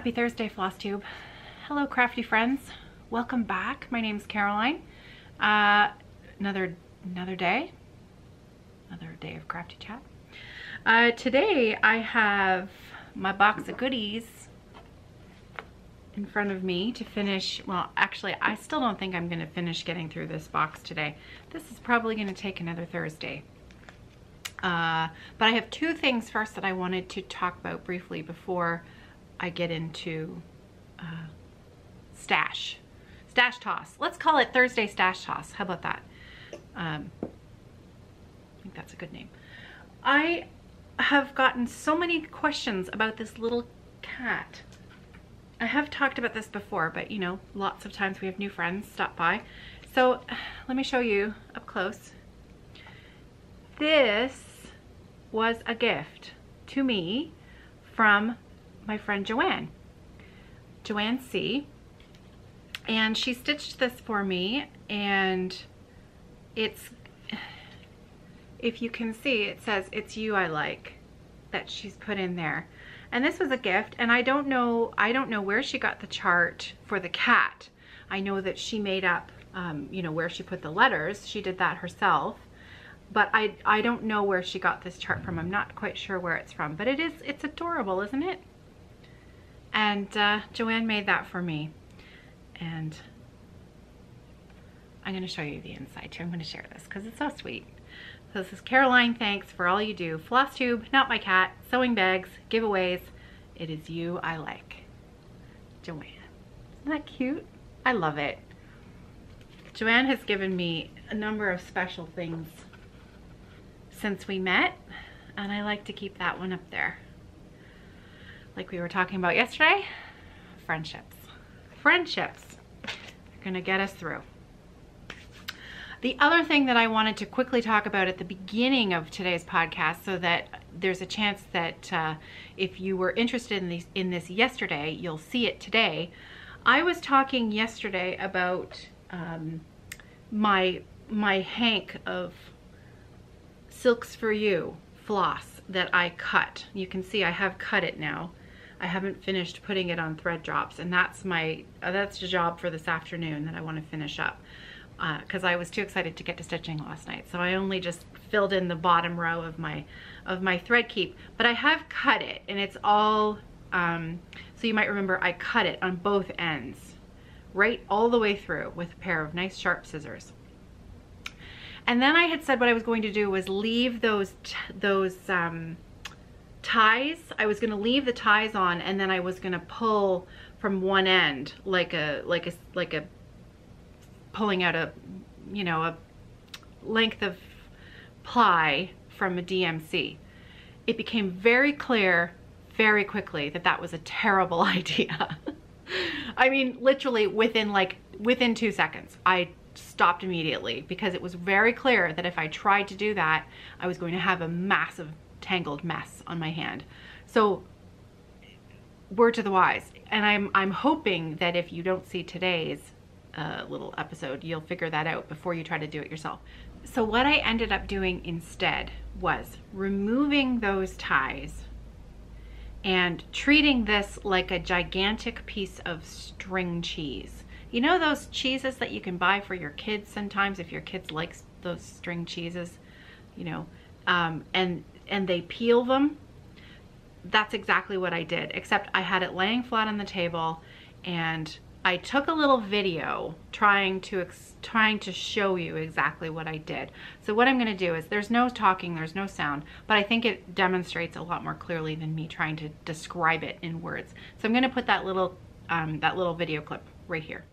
Happy Thursday, Flosstube. Hello, crafty friends. Welcome back. My name's Caroline. Another day of crafty chat. Today I have my box of goodies in front of me to finish. Well, actually, I still don't think I'm going to finish getting through this box today. This is probably going to take another Thursday. But I have two things first that I wanted to talk about briefly before I get into stash toss. Let's call it Thursday stash toss. How about that? I think that's a good name. I have gotten so many questions about this little cat. I have talked about this before, but you know, lots of times we have new friends stop by. So let me show you up close. This was a gift to me from my friend Joanne C. And she stitched this for me, and it's, if you can see, it says "It's you I like," that she's put in there. And this was a gift, and I don't know where she got the chart for the cat. I know that she made up you know, where she put the letters. She did that herself. But I don't know where she got this chart from. I'm not quite sure where it's from, but it's adorable, isn't it? And Joanne made that for me. And I'm going to show you the inside too. I'm going to share this because it's so sweet. So this is Caroline, thanks for all you do. Flosstube, not my cat, sewing bags, giveaways. It is you I like. Joanne. Isn't that cute? I love it. Joanne has given me a number of special things since we met, and I like to keep that one up there. Like we were talking about yesterday, friendships. Friendships are gonna get us through. The other thing that I wanted to quickly talk about at the beginning of today's podcast, so that there's a chance that if you were interested in this yesterday, you'll see it today. I was talking yesterday about my hank of Silks for You floss that I cut. You can see I have cut it now. I haven't finished putting it on thread drops, and that's the job for this afternoon that I want to finish up because I was too excited to get to stitching last night. So I only just filled in the bottom row of my thread keep, but I have cut it, and it's all so you might remember I cut it on both ends, right all the way through with a pair of nice sharp scissors. And then I had said what I was going to do was leave those ties. I was going to leave the ties on, and then I was going to pull from one end like a pulling out a, you know, a length of ply from a DMC. It became very clear very quickly that that was a terrible idea. I mean, literally within 2 seconds, I stopped immediately because it was very clear that if I tried to do that, I was going to have a massive tangled mess on my hand. So word to the wise. And I'm hoping that if you don't see today's little episode, you'll figure that out before you try to do it yourself. So what I ended up doing instead was removing those ties and treating this like a gigantic piece of string cheese. You know those cheeses that you can buy for your kids sometimes if your kids like those string cheeses, you know, and they peel them? That's exactly what I did, except I had it laying flat on the table, and I took a little video trying to show you exactly what I did. So what I'm going to do is, there's no talking, there's no sound, but I think it demonstrates a lot more clearly than me trying to describe it in words. So I'm going to put that little video clip right here.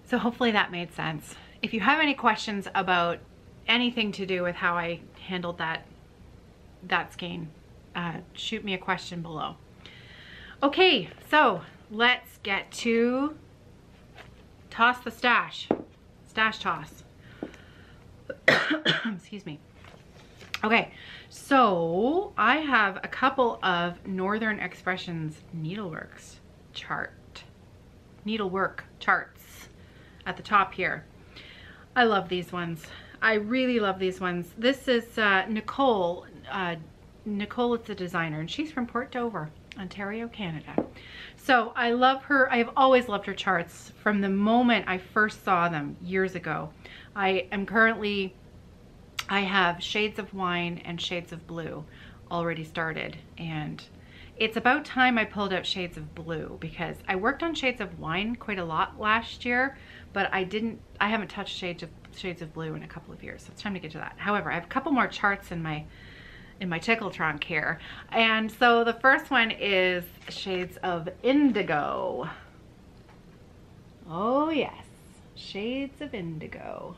So hopefully that made sense. If you have any questions about anything to do with how I handled that skein, shoot me a question below. Okay, so let's get to toss the stash. Stash toss. Excuse me. Okay, so I have a couple of Northern Expressions needlework charts at the top here. I love these ones. I really love these ones. This is Nicole. Nicole is the designer, and she's from Port Dover, Ontario, Canada. So I love her. I've always loved her charts from the moment I first saw them years ago. I have Shades of Wine and Shades of Blue already started, and it's about time I pulled out Shades of Blue because I worked on Shades of Wine quite a lot last year, but I haven't touched Shades of Blue in a couple of years, so it's time to get to that. However, I have a couple more charts in my tickle trunk here. And so the first one is Shades of Indigo. Oh yes, Shades of Indigo.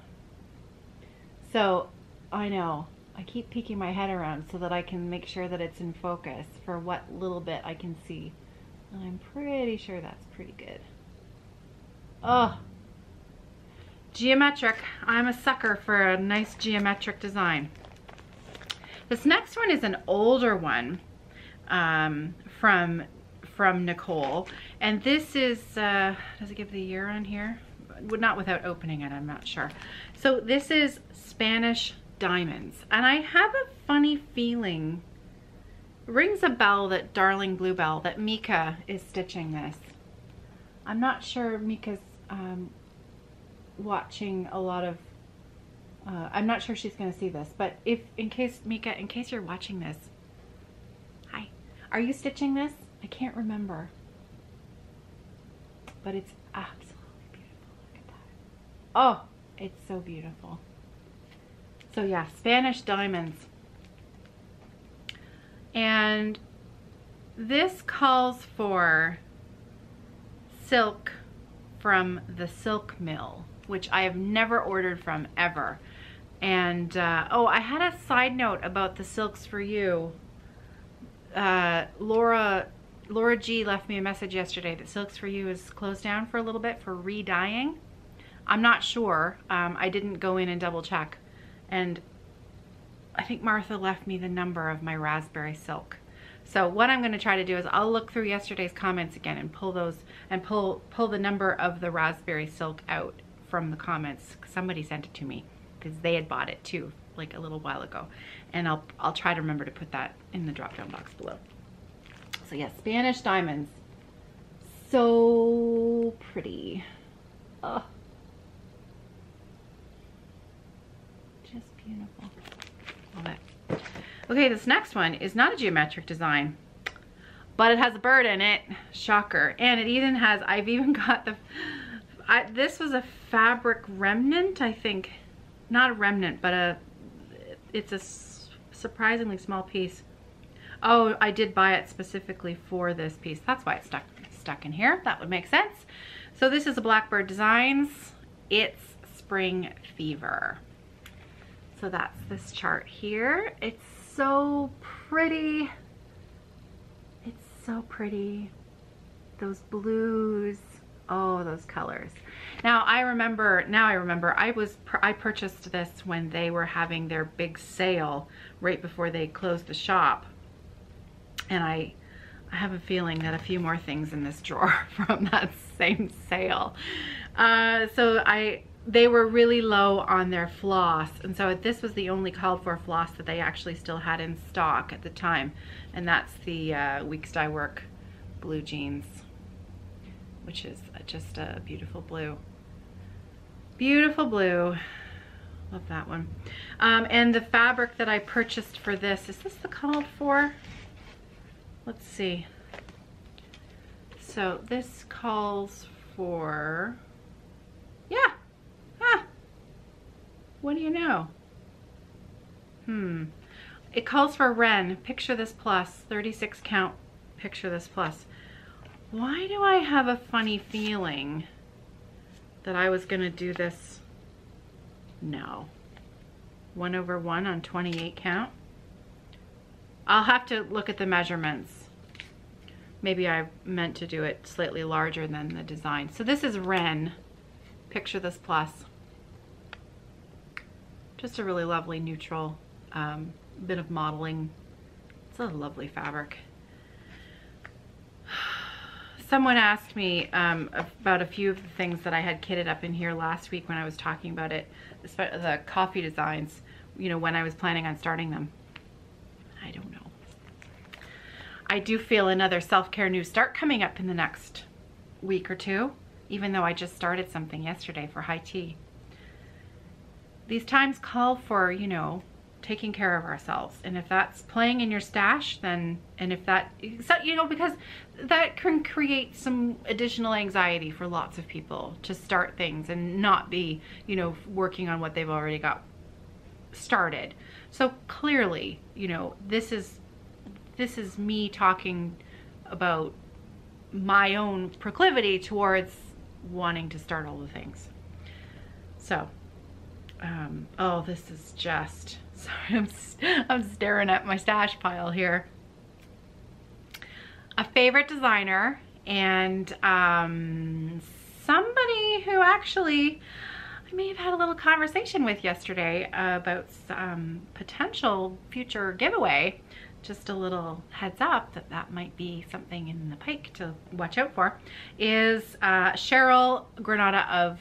So I know, I keep peeking my head around so that I can make sure that it's in focus for what little bit I can see. And I'm pretty sure that's pretty good. Oh, geometric. I'm a sucker for a nice geometric design. This next one is an older one from Nicole, and this is does it give the year on here? Not without opening it, I'm not sure. So this is Spanish Diamonds, and I have a funny feeling, rings a bell, that Darling Bluebell, that Mika is stitching this. I'm not sure Mika's watching a lot of I'm not sure she's gonna see this, but in case Mika, in case you're watching this, hi, are you stitching this? I can't remember, but it's absolutely beautiful. Look at that. Oh, it's so beautiful. So yeah, Spanish Diamonds. And this calls for silk from the Silk Mill, which I have never ordered from ever. And oh, I had a side note about the Silks for You. Laura G left me a message yesterday that Silks for You is closed down for a little bit for re-dyeing. I'm not sure. I didn't go in and double check. And I think Martha left me the number of my raspberry silk. So what I'm going to try to do is I'll look through yesterday's comments again and pull those, and pull the number of the raspberry silk out from the comments. Somebody sent it to me because they had bought it too, like a little while ago. And I'll try to remember to put that in the drop down box below. So yeah, Spanish Diamonds. So pretty. Oh. Just beautiful. Love it. Okay, this next one is not a geometric design, but it has a bird in it. Shocker. And it even has, I've even got the, this was a fabric remnant, I think. Not a remnant, but it's a surprisingly small piece. Oh, I did buy it specifically for this piece. That's why it's stuck in here. That would make sense. So this is a Blackbird Designs. It's Spring Fever. So that's this chart here. It's so pretty. It's so pretty. Those blues. Oh, those colors. Now I remember, I purchased this when they were having their big sale right before they closed the shop. And I have a feeling that a few more things in this drawer from that same sale. They were really low on their floss, and so this was the only called for floss that they actually still had in stock at the time, and that's the Weeks Dye Work blue jeans, which is just a beautiful blue. Beautiful blue. Love that one. And the fabric that I purchased for this, is this the called for? Let's see. So this calls for, yeah. Huh. What do you know? It calls for Ren, Picture This Plus, 36 count, Picture This Plus. Why do I have a funny feeling that I was gonna do this? No. 1/1 on 28 count. I'll have to look at the measurements. maybe I meant to do it slightly larger than the design. So this is Wren. Picture this plus. Just a really lovely neutral bit of modeling. It's a lovely fabric. Someone asked me about a few of the things that I had kitted up in here last week when I was talking about it, the coffee designs, you know, when I was planning on starting them. I don't know. I do feel another self-care new start coming up in the next week or two, even though I just started something yesterday for high tea. These times call for, you know, taking care of ourselves, and if that's playing in your stash, then, and if that, you know, because that can create some additional anxiety for lots of people to start things and not be, you know, working on what they've already got started. So clearly, you know, this is me talking about my own proclivity towards wanting to start all the things. So oh, this is just, sorry, I'm staring at my stash pile here. A favorite designer, and somebody who actually I may have had a little conversation with yesterday about potential future giveaway. Just a little heads up that that might be something in the pike to watch out for, is Cheryl Granada of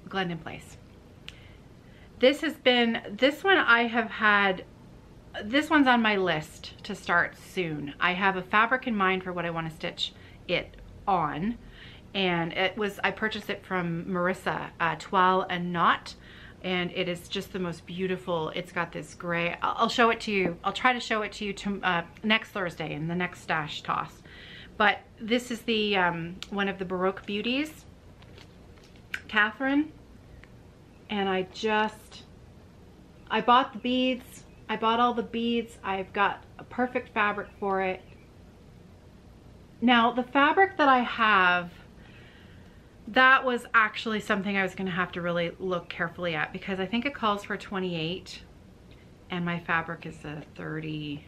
Glendon Place. This one I have had, this one's on my list to start soon. I have a fabric in mind for what I want to stitch it on, and I purchased it from Marissa, Toile and Knot, and it is just the most beautiful. It's got this gray, I'll show it to you. I'll try to show it to you next Thursday in the next stash toss. But this is the one of the Baroque Beauties, Catherine. And I bought the beads. I bought all the beads. I've got a perfect fabric for it. Now, the fabric that I have, that was actually something I was going to have to really look carefully at, because I think it calls for 28 and my fabric is a 32.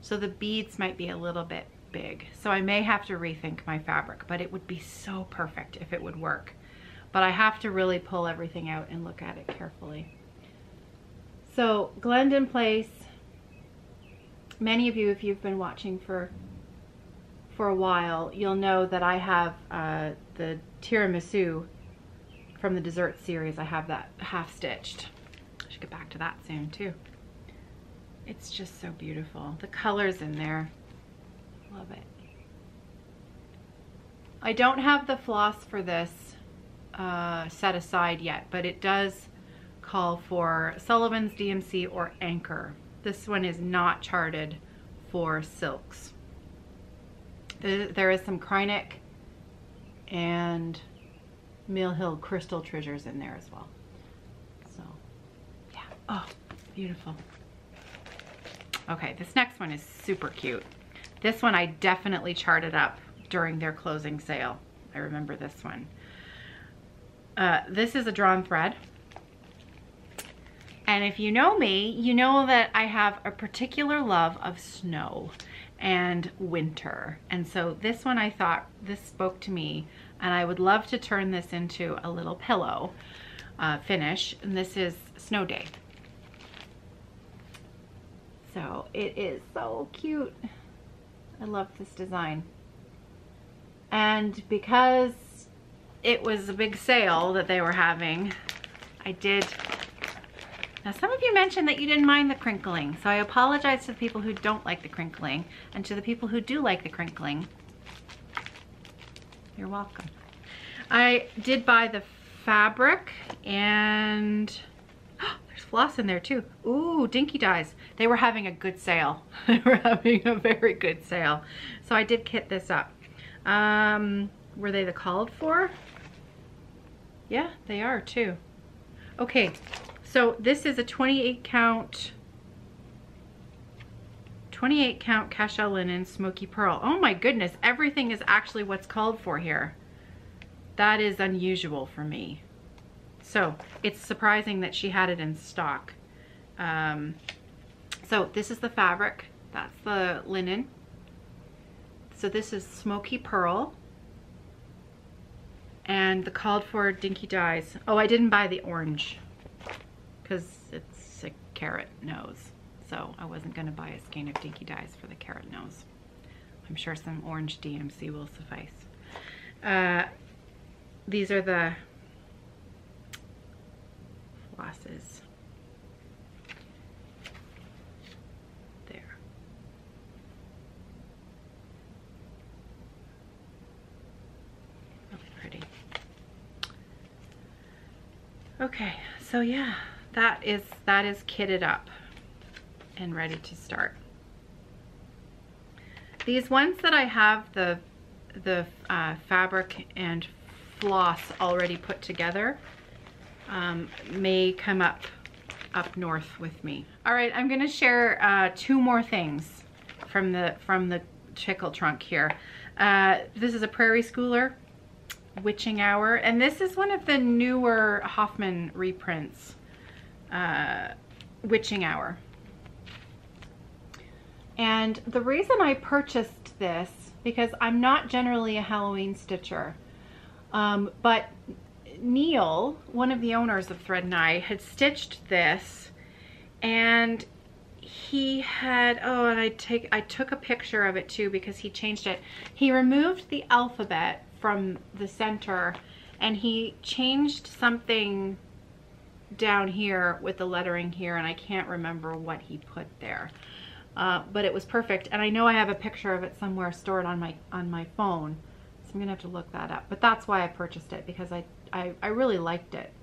So the beads might be a little bit big. So I may have to rethink my fabric, but it would be so perfect if it would work. But I have to really pull everything out and look at it carefully. So Glendon Place, many of you, if you've been watching for a while, you'll know that I have the tiramisu from the dessert series. I have that half stitched. I should get back to that soon too. It's just so beautiful. The colors in there, love it. I don't have the floss for this set aside yet, but it does call for Sullivan's, DMC, or Anchor. This one is not charted for silks. There is some Krynic and Mill Hill crystal treasures in there as well. So yeah, oh, beautiful. Okay, this next one is super cute. This one I definitely charted up during their closing sale. I remember this one. This is a drawn thread. And if you know me, you know that I have a particular love of snow and winter. And so this one, I thought this spoke to me, and I would love to turn this into a little pillow finish. And this is Snow Day. So it is so cute. I love this design. And because it was a big sale that they were having, I did. Now, some of you mentioned that you didn't mind the crinkling, so I apologize to the people who don't like the crinkling, and to the people who do like the crinkling, you're welcome. I did buy the fabric, and there's floss in there too. Ooh, Dinky Dyes. They were having a good sale. They were having a very good sale. So I did kit this up. Were they the called for? Yeah, they are too. Okay, so this is a 28 count cashel linen smoky pearl. Oh my goodness, everything is actually what's called for here. That is unusual for me. So it's surprising that she had it in stock. So this is the fabric, that's the linen. So this is Smoky Pearl. And the called for dinky dyes. Oh, I didn't buy the orange because it's a carrot nose. So I wasn't going to buy a skein of dinky dyes for the carrot nose. I'm sure some orange DMC will suffice. These are the flosses. There. Really pretty. Okay, so yeah, that is kitted up and ready to start. These ones that I have the fabric and floss already put together may come up north with me. All right, I'm gonna share 2 more things from the chickle trunk here. This is a Prairie Schooler Witching Hour, and this is one of the newer Hoffman reprints, Witching Hour. And the reason I purchased this, because I'm not generally a Halloween stitcher, but Neil, one of the owners of Thread and I, had stitched this, and he had, oh, and I took a picture of it too because he changed it. He removed the alphabet from the center and he changed something down here with the lettering here, and I can't remember what he put there. But it was perfect, and I know I have a picture of it somewhere stored on my phone, so I'm gonna have to look that up. But that's why I purchased it, because I really liked it.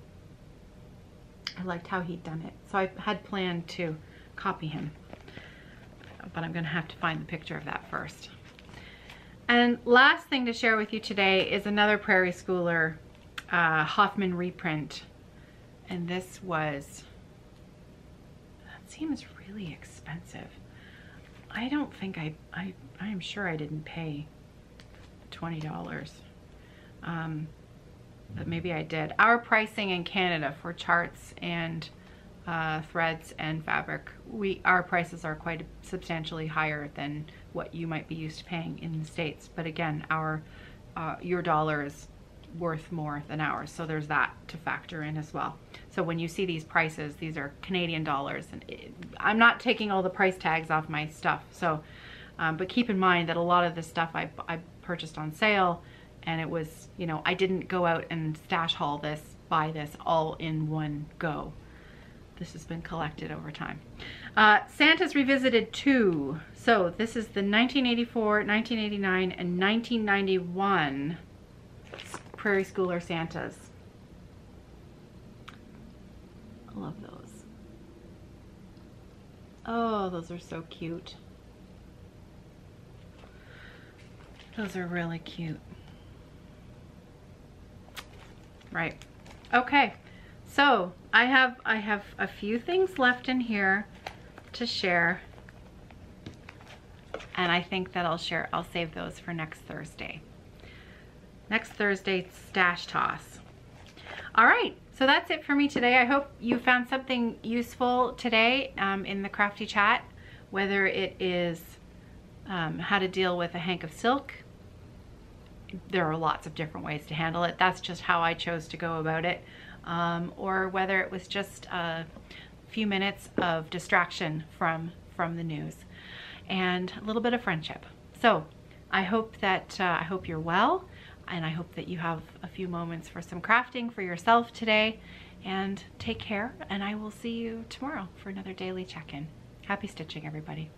I liked how he'd done it, so I had planned to copy him, but I'm gonna have to find the picture of that first. And last thing to share with you today is another Prairie Schooler Hoffman reprint, and this was, that seems really expensive. I don't think I am sure I didn't pay $20, but maybe I did. Our pricing in Canada for charts and threads and fabric, our prices are quite substantially higher than what you might be used to paying in the States. But again, your dollar is worth more than ours, so there's that to factor in as well. So when you see these prices, these are Canadian dollars, and I'm not taking all the price tags off my stuff. So, but keep in mind that a lot of the stuff I purchased on sale, and it was, you know, I didn't go out and stash haul this, buy this all in one go. This has been collected over time. Santa's Revisited 2. So this is the 1984, 1989, and 1991 Prairie Schooler Santas. I love those. Oh, those are so cute. Those are really cute. Right. Okay. So I have a few things left in here to share, and I think that I'll save those for next Thursday. Next Thursday's stash toss. All right, so that's it for me today. I hope you found something useful today in the Crafty chat, whether it is how to deal with a hank of silk. There are lots of different ways to handle it. That's just how I chose to go about it. Or whether it was just a few minutes of distraction from the news and a little bit of friendship. So I hope you're well, and I hope that you have a few moments for some crafting for yourself today, and take care, and I will see you tomorrow for another daily check-in. Happy stitching, everybody.